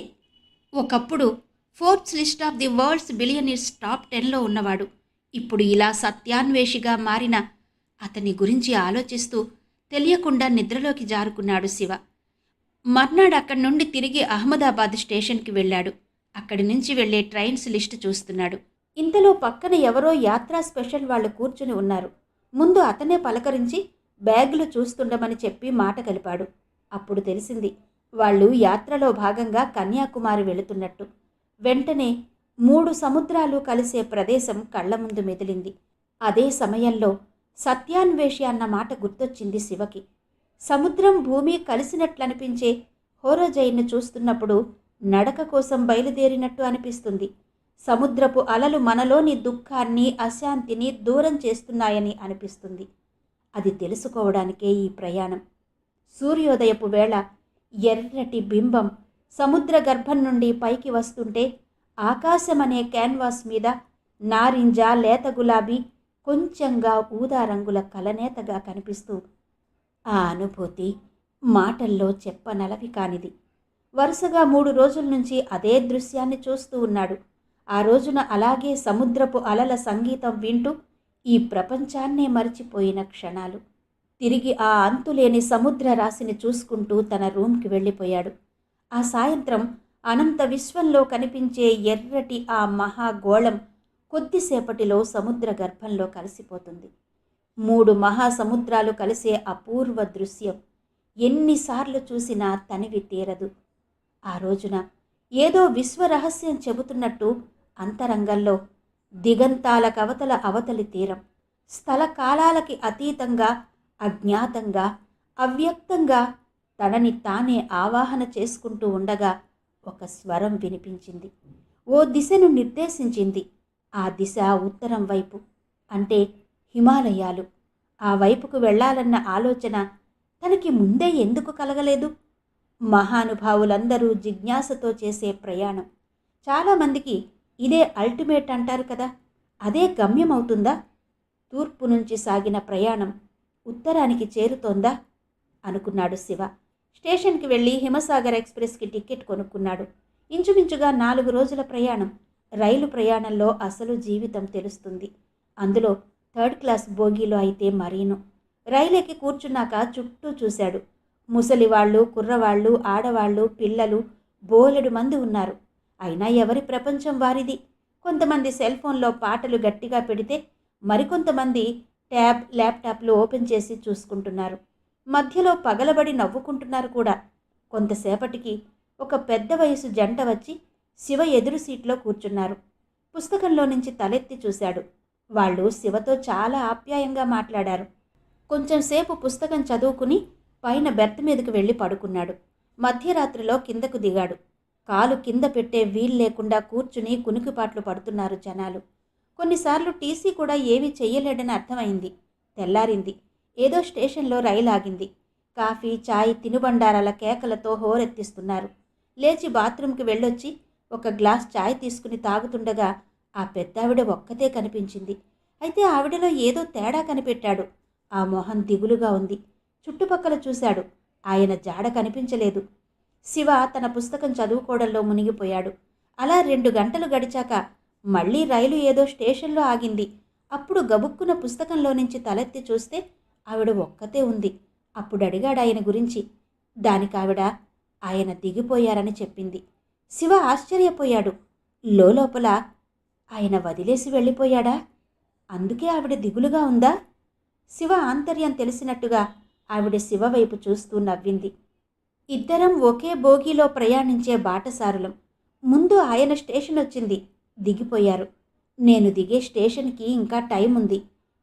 ఒకప్పుడు Forbes list of the world's billionaires top 10లో ఉన్నవాడు. ఇప్పుడు ఇలా సత్యాన్వేషిగా మారిన అతని గురించి ఆలోచిస్తూ తెలియకుండా నిద్రలోకి జారుకున్నాడు శివ. మర్నాడు అక్కడి నుండి తిరిగి అహ్మదాబాద్ స్టేషన్కి వెళ్ళాడు. అక్కడి నుంచి వెళ్లే ట్రైన్స్ లిస్టు చూస్తున్నాడు. ఇంతలో పక్కన ఎవరో యాత్రా స్పెషల్ వాళ్ళు కూర్చుని ఉన్నారు. ముందు అతనే పలకరించి బ్యాగులు చూస్తుండమని చెప్పి మాట కలిపాడు. అప్పుడు తెలిసింది వాళ్ళు యాత్రలో భాగంగా కన్యాకుమారి వెళుతున్నట్టు. వెంటనే 3 సముద్రాలు కలిసే ప్రదేశం కళ్ల ముందు మెదిలింది. అదే సమయంలో సత్యాన్వేషి అన్న మాట గుర్తొచ్చింది శివకి. సముద్రం భూమి కలిసినట్లనిపించే హోరోజైన్ను చూస్తున్నప్పుడు నడక కోసం బయలుదేరినట్టు అనిపిస్తుంది. సముద్రపు అలలు మనలోని దుఃఖాన్ని, అశాంతిని దూరం చేస్తున్నాయని అనిపిస్తుంది. అది తెలుసుకోవడానికే ఈ ప్రయాణం. సూర్యోదయపు వేళ ఎర్రటి బింబం సముద్ర గర్భం నుండి పైకి వస్తుంటే ఆకాశమనే క్యాన్వాస్ మీద నారింజ, లేత గులాబీ, కొంచెంగా ఊదా రంగుల కలనేతగా కనిపిస్తూ ఆ అనుభూతి మాటల్లో చెప్పనలవి కానిది. వరుసగా 3 రోజుల నుంచి అదే దృశ్యాన్ని చూస్తూ ఉన్నాడు. ఆ రోజున అలాగే సముద్రపు అలల సంగీతం వింటూ ఈ ప్రపంచాన్నే మరిచిపోయిన క్షణాలు. తిరిగి ఆ అంతులేని సముద్ర రాశిని చూసుకుంటూ తన రూమ్కి వెళ్ళిపోయాడు. ఆ సాయంత్రం అనంత విశ్వంలో కనిపించే ఎర్రటి ఆ మహాగోళం కొద్దిసేపటిలో సముద్ర గర్భంలో కలిసిపోతుంది. 3 మహాసముద్రాలు కలిసే అపూర్వ దృశ్యం ఎన్నిసార్లు చూసినా తనివి తీరదు. ఆ రోజున ఏదో విశ్వరహస్యం చెబుతున్నట్టు అంతరంగంలో దిగంతాల కవతల అవతలి తీరం, స్థల కాలాలకి అతీతంగా, అజ్ఞాతంగా, అవ్యక్తంగా తనని తానే ఆవాహన చేసుకుంటూ ఉండగా ఒక స్వరం వినిపించింది. ఓ దిశను నిర్దేశించింది. ఆ దిశ ఉత్తరం వైపు, అంటే హిమాలయాలు. ఆ వైపుకు వెళ్ళాలన్న ఆలోచన తనకి ముందే ఎందుకు కలగలేదు? మహానుభావులందరూ జిజ్ఞాసతో చేసే ప్రయాణం. చాలామందికి ఇదే అల్టిమేట్ అంటారు కదా, అదే గమ్యం అవుతుందా? తూర్పు నుంచి సాగిన ప్రయాణం ఉత్తరానికి చేరుతోందా అనుకున్నాడు శివ. స్టేషన్కి వెళ్ళి హిమసాగర్ ఎక్స్ప్రెస్కి టికెట్ కొనుక్కున్నాడు. ఇంచుమించుగా 4 రోజుల ప్రయాణం. రైలు ప్రయాణంలో అసలు జీవితం తెలుస్తుంది. అందులో 3rd క్లాస్ బోగీలో అయితే మరీను. రైలెక్కి కూర్చున్నాక చుట్టూ చూశాడు. ముసలివాళ్ళు, కుర్రవాళ్ళు, ఆడవాళ్ళు, పిల్లలు బోలెడు మంది ఉన్నారు. అయినా ఎవరి ప్రపంచం వారిది. కొంతమంది సెల్ ఫోన్లో పాటలు గట్టిగా పెడితే మరికొంతమంది ట్యాబ్, ల్యాప్టాప్లు ఓపెన్ చేసి చూసుకుంటున్నారు. మధ్యలో పగలబడి నవ్వుకుంటున్నారు కూడా. కొంతసేపటికి ఒక పెద్ద వయసు జంట వచ్చి శివ ఎదురు సీట్లో కూర్చున్నారు. పుస్తకంలో నుంచి తలెత్తి చూశాడు. వాళ్ళు శివతో చాలా ఆప్యాయంగా మాట్లాడారు. కొంచెంసేపు పుస్తకం చదువుకుని పైన బెర్త్ మీదకు వెళ్ళి పడుకున్నాడు. మధ్యరాత్రిలో కిందకు దిగాడు. కాలు కింద పెట్టే వీలు లేకుండా కూర్చుని కునికిపాట్లు పడుతున్నారు జనాలు. కొన్నిసార్లు టీసీ కూడా ఏమీ చెయ్యలేడని అర్థమైంది. తెల్లారింది. ఏదో స్టేషన్లో రైలు ఆగింది. కాఫీ, చాయ్, తినుబండారాల కేకలతో హోరెత్తిస్తున్నారు. లేచి బాత్రూంకి వెళ్ళొచ్చి ఒక గ్లాస్ చాయ్ తీసుకుని తాగుతుండగా ఆ పెద్దావిడ ఒక్కతే కనిపించింది. అయితే ఆవిడలో ఏదో తేడా కనిపెట్టాడు. ఆ మొహం దిగులుగా ఉంది. చుట్టుపక్కల చూశాడు. ఆయన జాడ కనిపించలేదు. శివ తన పుస్తకం చదువుకోవడంలో మునిగిపోయాడు. అలా 2 గంటలు గడిచాక మళ్ళీ రైలు ఏదో స్టేషన్లో ఆగింది. అప్పుడు గబుక్కున పుస్తకంలో నుంచి తలెత్తి చూస్తే ఆవిడ ఒక్కతే ఉంది. అప్పుడు అడిగాడు ఆయన గురించి. దానికావిడ ఆయన దిగిపోయారని చెప్పింది. శివ ఆశ్చర్యపోయాడు. లోపల ఆయన వదిలేసి వెళ్ళిపోయాడా? అందుకే ఆవిడ దిగులుగా ఉందా? శివ ఆంతర్యం తెలిసినట్టుగా ఆవిడ శివ వైపు చూస్తూ నవ్వింది. ఇద్దరం ఒకే బోగీలో ప్రయాణించే బాటసారులం. ముందు ఆయన స్టేషన్ వచ్చింది, దిగిపోయారు. నేను దిగే స్టేషన్కి ఇంకా టైం ఉంది,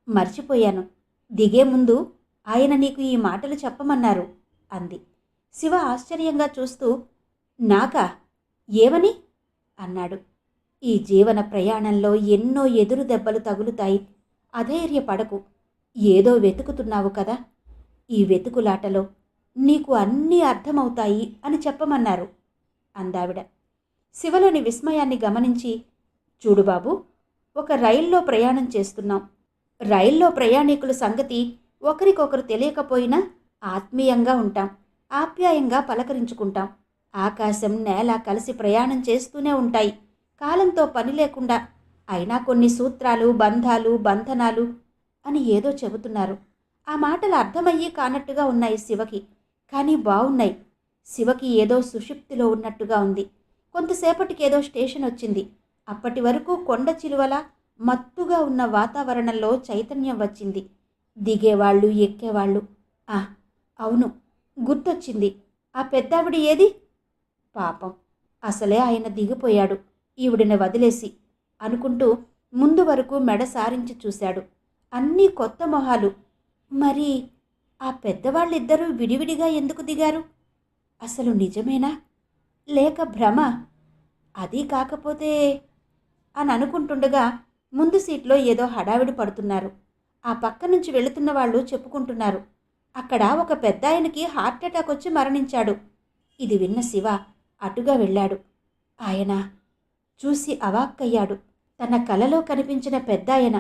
మర్చిపోయాను. దిగే ముందు ఆయన నీకు ఈ మాటలు చెప్పమన్నారు అంది. శివ ఆశ్చర్యంగా చూస్తూ, నాకా? ఏమని అన్నాడు. ఈ జీవన ప్రయాణంలో ఎన్నో ఎదురు దెబ్బలు తగులుతాయి, అధైర్యపడకు. ఏదో వెతుకుతున్నావు కదా, ఈ వెతుకులాటలో నీకు అన్నీ అర్థమవుతాయి అని చెప్పమన్నారు అందావిడ. శివలోని విస్మయాన్ని గమనించి, చూడు బాబు, ఒక రైల్లో ప్రయాణం చేస్తున్నాం. రైల్లో ప్రయాణికుల సంగతి ఒకరికొకరు తెలియకపోయినా ఆత్మీయంగా ఉంటాం, ఆప్యాయంగా పలకరించుకుంటాం. ఆకాశం నేల కలిసి ప్రయాణం చేస్తూనే ఉంటాయి, కాలంతో పని లేకుండా. అయినా కొన్ని సూత్రాలు, బంధాలు, బంధనాలు అని ఏదో చెబుతున్నారు. ఆ మాటలు అర్థమయ్యి కానట్టుగా ఉన్నాయి శివకి, కానీ బాగున్నాయి. శివకి ఏదో సుషుప్తిలో ఉన్నట్టుగా ఉంది. కొంతసేపటికి ఏదో స్టేషన్ వచ్చింది. అప్పటి వరకు కొండ చిలువలా మత్తుగా ఉన్న వాతావరణంలో చైతన్యం వచ్చింది. దిగేవాళ్ళు, ఎక్కేవాళ్ళు. అవును, గుర్తొచ్చింది. ఆ పెద్దావిడ ఏది? పాపం, అసలే ఆయన దిగిపోయాడు ఈవిడిని వదిలేసి అనుకుంటూ ముందు వరకు మెడ సారించి చూశాడు. అన్నీ కొత్త మొహాలు. మరి ఆ పెద్దవాళ్ళిద్దరూ విడివిడిగా ఎందుకు దిగారు? అసలు నిజమేనా లేక భ్రమ? అది కాకపోతే అని అనుకుంటుండగా ముందు సీట్లో ఏదో హడావిడి పడుతున్నారు. ఆ పక్క నుంచి వెళుతున్న వాళ్ళు చెప్పుకుంటున్నారు, అక్కడ ఒక పెద్దాయనకి హార్ట్అటాక్ వచ్చి మరణించాడు. ఇది విన్న శివ అటుగా వెళ్ళాడు. ఆయన చూసి అవాక్కయ్యాడు. తన కలలో కనిపించిన పెద్దాయన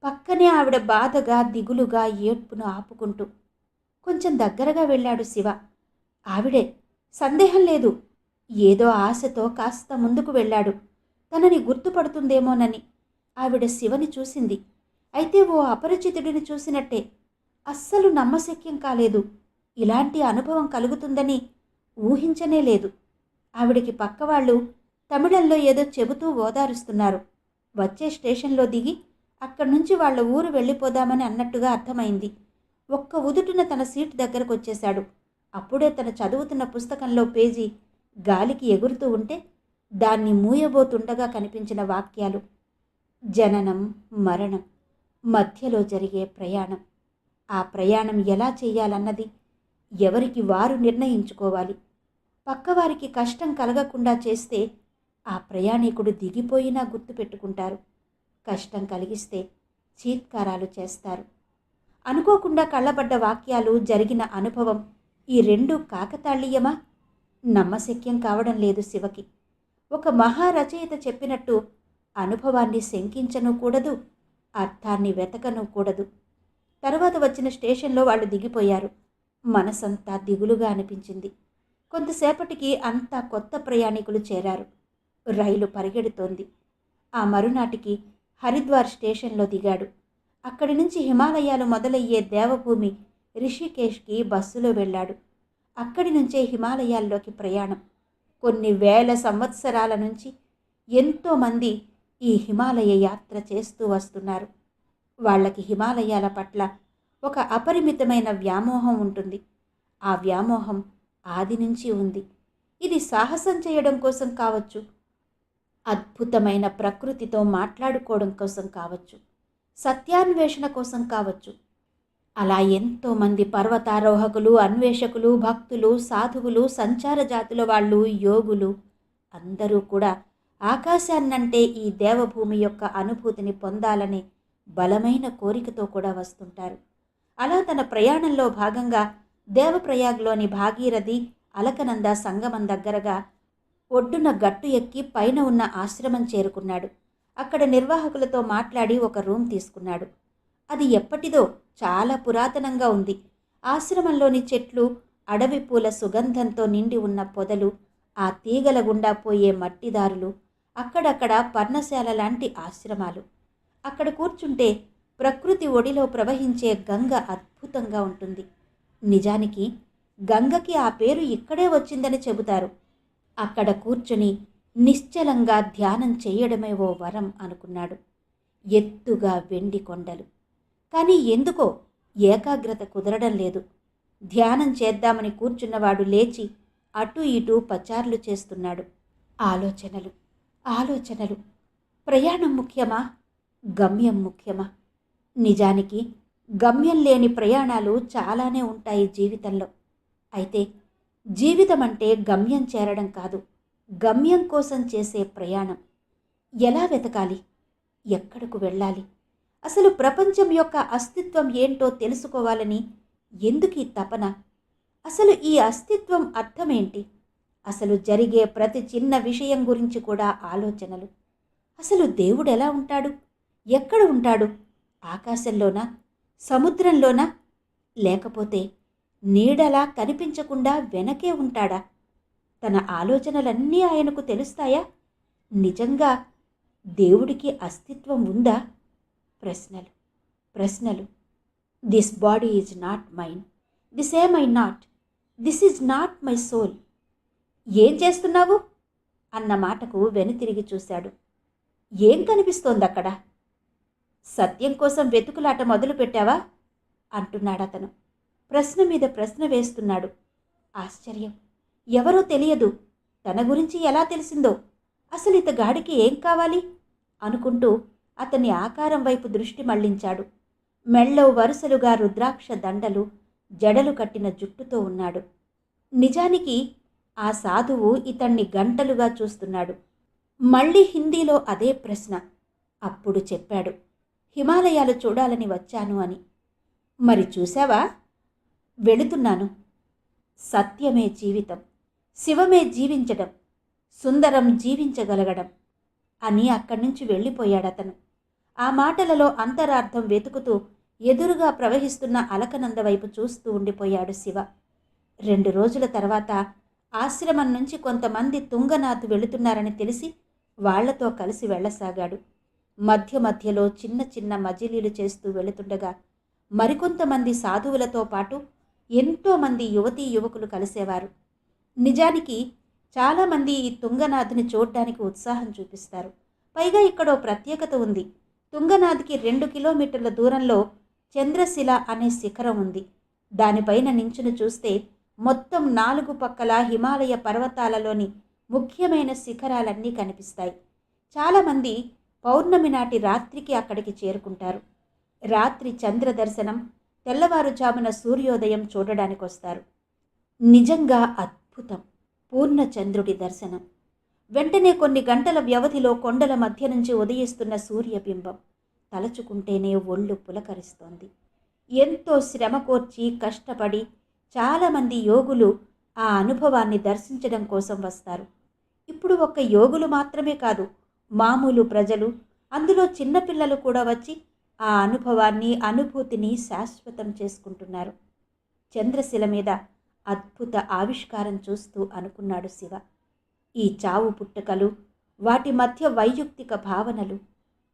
పక్కనే ఆవిడ బాధగా, దిగులుగా, ఏడ్పును ఆపుకుంటూ. కొంచెం దగ్గరగా వెళ్ళాడు శివ. ఆవిడే, సందేహం లేదు. ఏదో ఆశతో కాస్త ముందుకు వెళ్ళాడు, తనని గుర్తుపడుతుందేమోనని. ఆవిడ శివని చూసింది. అయితే ఓ అపరిచితుడిని చూసినట్టే. అస్సలు నమ్మశక్యం కాలేదు. ఇలాంటి అనుభవం కలుగుతుందని ఊహించనే లేదు. ఆవిడికి పక్కవాళ్ళు తమిళంలో ఏదో చెబుతూ ఓదారుస్తున్నారు. వచ్చే స్టేషన్లో దిగి అక్కడి నుంచి వాళ్ళ ఊరు వెళ్ళిపోదామని అన్నట్టుగా అర్థమైంది. ఒక్క ఉదుటున తన సీటు దగ్గరకు వచ్చేశాడు. అప్పుడే తను చదువుతున్న పుస్తకంలో పేజీ గాలికి ఎగురుతూ ఉంటే దాన్ని మూయబోతుండగా కనిపించిన వాక్యాలు: జననం, మరణం, మధ్యలో జరిగే ప్రయాణం. ఆ ప్రయాణం ఎలా చేయాలన్నది ఎవరికి వారు నిర్ణయించుకోవాలి. పక్కవారికి కష్టం కలగకుండా చేస్తే ఆ ప్రయాణికుడు దిగిపోయినా గుర్తుపెట్టుకుంటారు. కష్టం కలిగిస్తే చీత్కారాలు చేస్తారు. అనుకోకుండా కళ్ళబడ్డ వాక్యాలు, జరిగిన అనుభవం, ఈ రెండూ కాకతాళీయమా? నమ్మశక్యం కావడం లేదు శివకి. ఒక మహారచయిత చెప్పినట్టు అనుభవాన్ని శంకించను కూడదు, అర్థాన్ని వెతకను కూడదు. తరువాత వచ్చిన స్టేషన్లో వాళ్ళు దిగిపోయారు. మనసంతా దిగులుగా అనిపించింది. కొంతసేపటికి అంతా కొత్త ప్రయాణికులు చేరారు. రైలు పరిగెడుతోంది. ఆ మరునాటికి హరిద్వార్ స్టేషన్లో దిగాడు. అక్కడి నుంచి హిమాలయాలు మొదలయ్యే దేవభూమి రిషికేష్కి బస్సులో వెళ్ళాడు. అక్కడి నుంచే హిమాలయాల్లోకి ప్రయాణం. కొన్ని వేల సంవత్సరాల నుంచి ఎంతోమంది ఈ హిమాలయ యాత్ర చేస్తూ వస్తున్నారు. వాళ్ళకి హిమాలయాల పట్ల ఒక అపరిమితమైన వ్యామోహం ఉంటుంది. ఆ వ్యామోహం ఆది నుంచి ఉంది. ఇది సాహసం చేయడం కోసం కావచ్చు, అద్భుతమైన ప్రకృతితో మాట్లాడుకోవడం కోసం కావచ్చు, సత్యాన్వేషణ కోసం కావచ్చు. అలా ఎంతోమంది పర్వతారోహకులు, అన్వేషకులు, భక్తులు, సాధువులు, సంచార జాతుల వాళ్ళు, యోగులు అందరూ కూడా ఆకాశాన్నంటే ఈ దేవభూమి యొక్క అనుభూతిని పొందాలనే బలమైన కోరికతో కూడా వస్తుంటారు. అలా తన ప్రయాణంలో భాగంగా దేవప్రయాగ్లోని భాగీరథి అలకనంద సంగమం దగ్గరగా ఒడ్డున గట్టు ఎక్కి పైన ఉన్న ఆశ్రమం చేరుకున్నాడు. అక్కడ నిర్వాహకులతో మాట్లాడి ఒక రూమ్ తీసుకున్నాడు. అది ఎప్పటిదో, చాలా పురాతనంగా ఉంది. ఆశ్రమంలోని చెట్లు, అడవి పూల సుగంధంతో నిండి ఉన్న పొదలు, ఆ తీగల గుండా పోయే మట్టిదారులు, అక్కడక్కడ పర్ణశాల లాంటి ఆశ్రమాలు. అక్కడ కూర్చుంటే ప్రకృతి ఒడిలో ప్రవహించే గంగ అద్భుతంగా ఉంటుంది. నిజానికి గంగకి ఆ పేరు ఇక్కడే వచ్చిందని చెబుతారు. అక్కడ కూర్చుని నిశ్చలంగా ధ్యానం చేయడమే ఓ వరం అనుకున్నాడు. ఎత్తుగా వెండి కొండలు. కానీ ఎందుకో ఏకాగ్రత కుదరడం లేదు. ధ్యానం చేద్దామని కూర్చున్నవాడు లేచి అటు ఇటు పచార్లు చేస్తున్నాడు. ఆలోచనలు, ఆలోచనలు. ప్రయాణం ముఖ్యమా, గమ్యం ముఖ్యమా? నిజానికి గమ్యం లేని ప్రయాణాలు చాలానే ఉంటాయి జీవితంలో. అయితే జీవితం అంటే గమ్యం చేరడం కాదు, గమ్యం కోసం చేసే ప్రయాణం. ఎలా వెతకాలి? ఎక్కడకు వెళ్ళాలి? అసలు ప్రపంచం యొక్క అస్తిత్వం ఏంటో తెలుసుకోవాలని ఎందుకు ఈ తపన? అసలు ఈ అస్తిత్వం అర్థమేంటి? అసలు జరిగే ప్రతి చిన్న విషయం గురించి కూడా ఆలోచనలు. అసలు దేవుడు ఎలా ఉంటాడు? ఎక్కడ ఉంటాడు? ఆకాశంలోనా, సముద్రంలోనా, లేకపోతే నీడలా కనిపించకుండా వెనకే ఉంటాడా? తన ఆలోచనలన్నీ ఆయనకు తెలుస్తాయా? నిజంగా దేవుడికి అస్తిత్వం ఉందా? ప్రశ్నలు, ప్రశ్నలు. This body is not mine, this am I not, this is not my soul. ఏం చేస్తున్నావు అన్న మాటకు వెనుతిరిగి చూశాడు. ఏం కనిపిస్తోంది అక్కడ? సత్యం కోసం వెతుకులాట మొదలుపెట్టావా అంటున్నాడతను. ప్రశ్న మీద ప్రశ్న వేస్తున్నాడు. ఆశ్చర్యం. ఎవరో తెలియదు, తన గురించి ఎలా తెలిసిందో, అసలు ఇతగాడికి ఏం కావాలి అనుకుంటూ అతని ఆకారం వైపు దృష్టి మళ్లించాడు. మెళ్ళో వరుసలుగా రుద్రాక్ష దండలు, జడలు కట్టిన జుట్టుతో ఉన్నాడు. నిజానికి ఆ సాధువు ఇతన్ని గంటలుగా చూస్తున్నాడు. మళ్ళీ హిందీలో అదే ప్రశ్న. అప్పుడు చెప్పాడు, హిమాలయాలు చూడాలని వచ్చాను అని. మరి చూశావా? వెళుతున్నాను. సత్యమే జీవితం, శివమే జీవించడం, సుందరం జీవించగలగడం అని అక్కడి నుంచి వెళ్ళిపోయాడతను. ఆ మాటలలో అంతరార్థం వెతుకుతూ ఎదురుగా ప్రవహిస్తున్న అలకనంద వైపు చూస్తూ ఉండిపోయాడు శివ. 2 రోజుల తర్వాత ఆశ్రమం నుంచి కొంతమంది తుంగనాథ్ వెళుతున్నారని తెలిసి వాళ్లతో కలిసి వెళ్ళసాగాడు. మధ్య మధ్యలో చిన్న చిన్న మజిలీలు చేస్తూ వెళుతుండగా మరికొంతమంది సాధువులతో పాటు ఎంతోమంది యువతీ యువకులు కలిసేవారు. నిజానికి చాలామంది ఈ తుంగనాథ్ని చూడ్డానికి ఉత్సాహం చూపిస్తారు. పైగా ఇక్కడో ప్రత్యేకత ఉంది. తుంగనాథ్కి 2 కిలోమీటర్ల దూరంలో చంద్రశిల అనే శిఖరం ఉంది. దానిపైన నించుని చూస్తే మొత్తం 4 పక్కల హిమాలయ పర్వతాలలోని ముఖ్యమైన శిఖరాలన్నీ కనిపిస్తాయి. చాలామంది పౌర్ణమి నాటి రాత్రికి అక్కడికి చేరుకుంటారు. రాత్రి చంద్ర దర్శనం, తెల్లవారుజామున సూర్యోదయం చూడడానికి వస్తారు. నిజంగా అద్భుతం. పూర్ణచంద్రుడి దర్శనం. వెంటనే కొన్ని గంటల వ్యవధిలో కొండల మధ్య నుంచి ఉదయిస్తున్న సూర్యబింబం తలచుకుంటేనే ఒళ్ళు పులకరిస్తోంది. ఎంతో శ్రమ కోర్చి కష్టపడి చాలామంది యోగులు ఆ అనుభవాన్ని దర్శించడం కోసం వస్తారు. ఇప్పుడు ఒక్క యోగులు మాత్రమే కాదు, మామూలు ప్రజలు, అందులో చిన్నపిల్లలు కూడా వచ్చి ఆ అనుభవాన్ని, అనుభూతిని శాశ్వతం చేసుకుంటున్నారు. చంద్రశిల మీద అద్భుత ఆవిష్కారం చూస్తూ అనుకున్నాడు శివ. ఈ చావు పుట్టుకలు, వాటి మధ్య వైయుక్తిక భావనలు,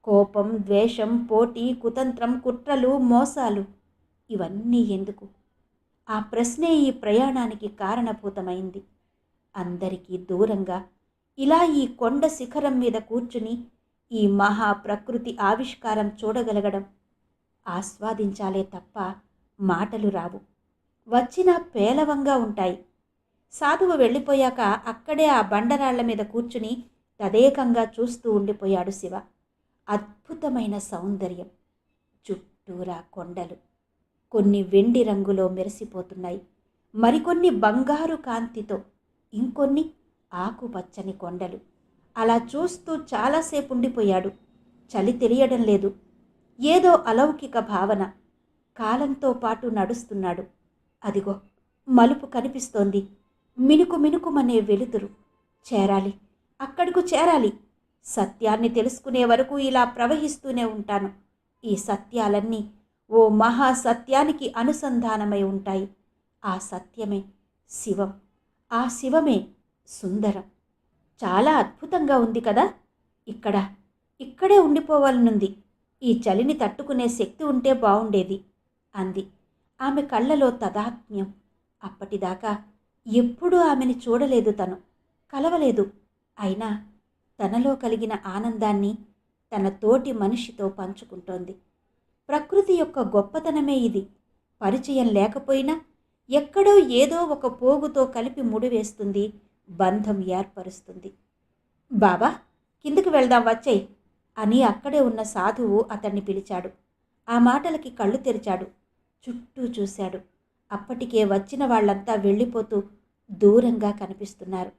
కోపం, ద్వేషం, పోటీ, కుతంత్రం, కుట్రలు, మోసాలు, ఇవన్నీ ఎందుకు? ఆ ప్రశ్నే ఈ ప్రయాణానికి కారణభూతమైంది. అందరికీ దూరంగా ఇలా ఈ కొండ శిఖరం మీద కూర్చుని ఈ మహా ప్రకృతి ఆవిష్కారం చూడగలగడం, ఆస్వాదించాలే తప్ప మాటలు రావు. వచ్చినా పేలవంగా ఉంటాయి. సాధువు వెళ్ళిపోయాక అక్కడే ఆ బండరాళ్ల మీద కూర్చుని తదేకంగా చూస్తూ ఉండిపోయాడు శివ. అద్భుతమైన సౌందర్యం. చుట్టూరా కొండలు, కొన్ని వెండి రంగులో మెరిసిపోతున్నాయి, మరికొన్ని బంగారు కాంతితో, ఇంకొన్ని ఆకుపచ్చని కొండలు. అలా చూస్తూ చాలాసేపు ఉండిపోయాడు. చలి తెలియడం లేదు. ఏదో అలౌకిక భావన. కాలంతో పాటు నడుస్తున్నాడు. అదిగో మలుపు కనిపిస్తోంది. మినుకు మినుకుమనే వెలుతురు. చేరాలి, అక్కడకు చేరాలి. సత్యాన్ని తెలుసుకునే వరకు ఇలా ప్రవహిస్తూనే ఉంటాను. ఈ సత్యాలన్నీ ఓ మహాసత్యానికి అనుసంధానమై ఉంటాయి. ఆ సత్యమే శివం. ఆ శివమే సుందరం. చాలా అద్భుతంగా ఉంది కదా. ఇక్కడే ఉండిపోవాలనుంది. ఈ చలిని తట్టుకునే శక్తి ఉంటే బావుండేది అంది. ఆమె కళ్ళలో తదాత్మ్యం. అప్పటిదాకా ఎప్పుడూ ఆమెని చూడలేదు, తను కలవలేదు. అయినా తనలో కలిగిన ఆనందాన్ని తన తోటి మనిషితో పంచుకుంటోంది. ప్రకృతి యొక్క గొప్పతనమే ఇది. పరిచయం లేకపోయినా ఎక్కడో ఏదో ఒక పోగుతో కలిపి ముడివేస్తుంది, బంధం ఏర్పరుస్తుంది. బాబా, కిందకి వెళ్దాం, వచ్చేయ్ అని అక్కడే ఉన్న సాధువు అతన్ని పిలిచాడు. ఆ మాటలకి కళ్ళు తెరిచాడు. చుట్టూ చూశాడు. అప్పటికే వచ్చిన వాళ్లంతా వెళ్ళిపోతూ దూరంగా కనిపిస్తున్నారు.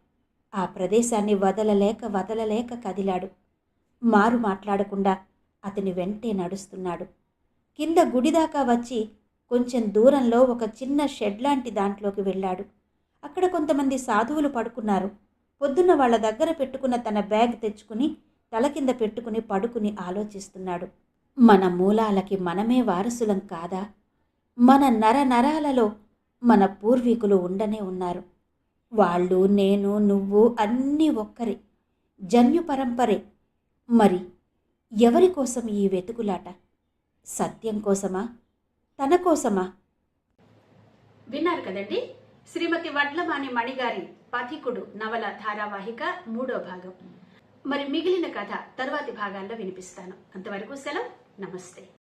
ఆ ప్రదేశాన్ని వదలలేక కదిలాడు. మారు మాట్లాడకుండా అతని వెంటే నడుస్తున్నాడు. కింద గుడిదాకా వచ్చి కొంచెం దూరంలో ఒక చిన్న షెడ్ లాంటి దాంట్లోకి వెళ్ళాడు. అక్కడ కొంతమంది సాధువులు పడుకున్నారు. పొద్దున్న వాళ్ళ దగ్గర పెట్టుకున్న తన బ్యాగ్ తెచ్చుకుని తల కింద పెట్టుకుని పడుకుని ఆలోచిస్తున్నాడు. మన మూలాలకి మనమే వారసులం కాదా? మన నరనరాలలో మన పూర్వీకులు ఉండనే ఉన్నారు. వాళ్ళు, నేను, నువ్వు అన్నీ ఒక్కరే, జన్యు పరంపరే. మరి ఎవరి కోసం ఈ వెతుకులాట? సత్యం కోసమా? తన కోసమా? విన్నారు కదండి, శ్రీమతి వడ్లమాని మణిగారి పథికుడు నవల ధారావాహిక 3వ భాగం. మరి మిగిలిన కథ తరువాతి భాగాల్లో వినిపిస్తాను. అంతవరకు సెలవు. నమస్తే.